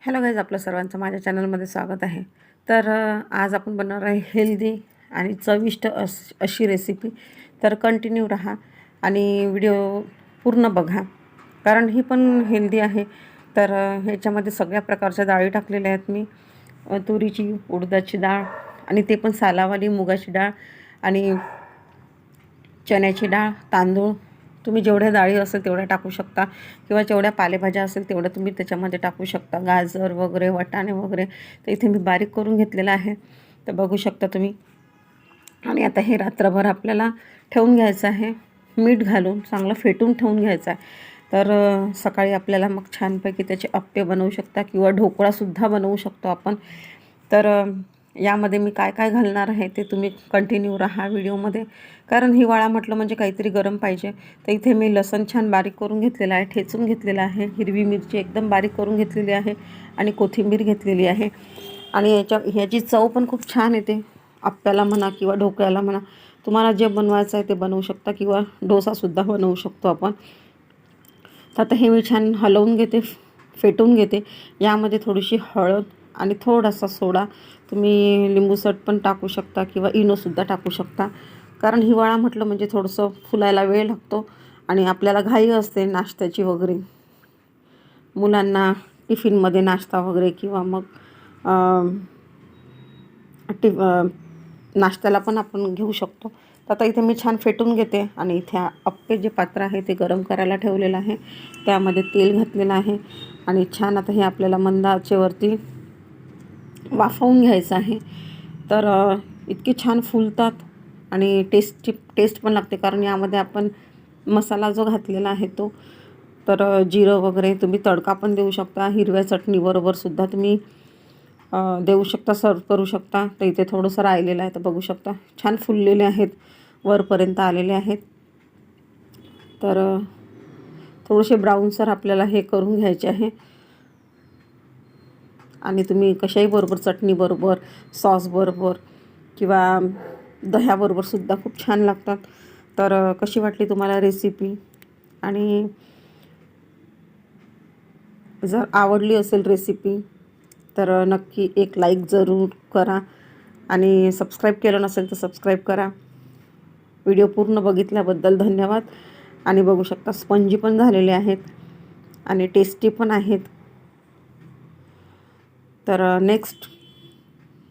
Hello guys, आपलं सर्वांचं माझ्या चॅनलमध्ये स्वागत आहे. तर आज आपण बनवणार आहे हेल्दी आणि चविष्ट अशी रेसिपी. तर कंटिन्यू राहा आणि व्हिडिओ पूर्ण बघा, कारण ही पण हेल्दी आहे. तर ह्याच्यामध्ये सगळ्या प्रकारच्या डाळी टाकलेल्या आहेत मी. तुरीची, उडदाची डाळ आणि ते पण सालावाली, मुगाची डाळ आणि चण्याची डाळ, तांदूळ. तुम्ही जेवढ्या डाळी असेल तेवढ्या टाकू शकता किंवा जेवढ्या पालेभाज्या असेल तेवढ्या तुम्ही त्याच्यामध्ये टाकू शकता. गाजर वगैरे, वाटाणे वगैरे. तर इथे मी बारीक करून घेतलेलं आहे, तर बघू शकता तुम्ही. आणि आता हे रात्रभर आपल्याला ठेवून घ्यायचं आहे, मीठ घालून चांगलं फेटून ठेवून घ्यायचं आहे. तर सकाळी आपल्याला मग छानपैकी त्याचे अप्पे बनवू शकता किंवा ढोकळासुद्धा बनवू शकतो आपण. तर यामध्ये मी काय काय घालणार आहे ते तुम्ही कंटिन्यू राहा व्हिडिओमध्ये, कारण हिवाळा म्हटलं म्हणजे काहीतरी गरम पाहिजे. तर इथे मी लसूण छान बारीक करून घेतलेला आहे, ठेचून घेतलेला आहे. हिरवी मिरची एकदम बारीक करून घेतलेली आहे आणि कोथिंबीर घेतलेली आहे. आणि ह्याची चव पण खूप छान येते, अप्प्याला म्हणा किंवा ढोकळ्याला म्हणा. तुम्हाला जे बनवायचं आहे ते बनवू शकता किंवा डोसासुद्धा बनवू शकतो आपण. तर आता हे मी छान हलवून घेते, फेटून घेते. यामध्ये थोडीशी हळद आणि थोडासा सोडा, तुम्ही लिंबू सरबत पण टाकू शकता किंवा इनोसुद्धा टाकू शकता. कारण हिवाळा म्हटलं म्हणजे थोडंसं फुलायला वेळ लागतो आणि आपल्याला घाई असते नाश्त्याची वगैरे. मुलांना टिफिनमध्ये नाश्ता वगैरे किंवा मग नाश्त्याला पण आपण घेऊ शकतो. तर आता इथे मी छान फेटून घेते आणि इथे अप्पे जे पात्र आहे ते गरम करायला ठेवलेलं आहे. त्यामध्ये तेल घातलेलं आहे आणि छान आता हे आपल्याला मंद आचेवरती वाफवून घ्यायचं आहे. तर इतके छान फुलतात आणि टेस्ट पण लागते, कारण यामध्ये आपण मसाला जो घातलेला आहे तो. तर जिरं वगैरे तुम्ही तडका पण देऊ शकता, हिरव्या चटणीबरोबरसुद्धा तुम्ही देऊ शकता, सर्व करू शकता. तर इथे थोडंसं राहिलेलं आहे, तर बघू शकता छान फुललेले आहेत, वरपर्यंत आलेले आहेत. तर थोडेसे ब्राऊनसर आपल्याला हे करून घ्यायचे आहे. आणि तुम्ही कशाही बरोबर, चटणीबरोबर, सॉसबरोबर किंवा दह्याबरोबरसुद्धा खूप छान लागतात. तर कशी वाटली तुम्हाला रेसिपी? आणि जर आवडली असेल रेसिपी तर नक्की एक लाईक जरूर करा आणि सबस्क्राईब केलं नसेल तर सबस्क्राईब करा. व्हिडिओ पूर्ण बघितल्याबद्दल धन्यवाद. आणि बघू शकता स्पंजी पण झालेले आहेत आणि टेस्टी पण आहेत. तर नेक्स्ट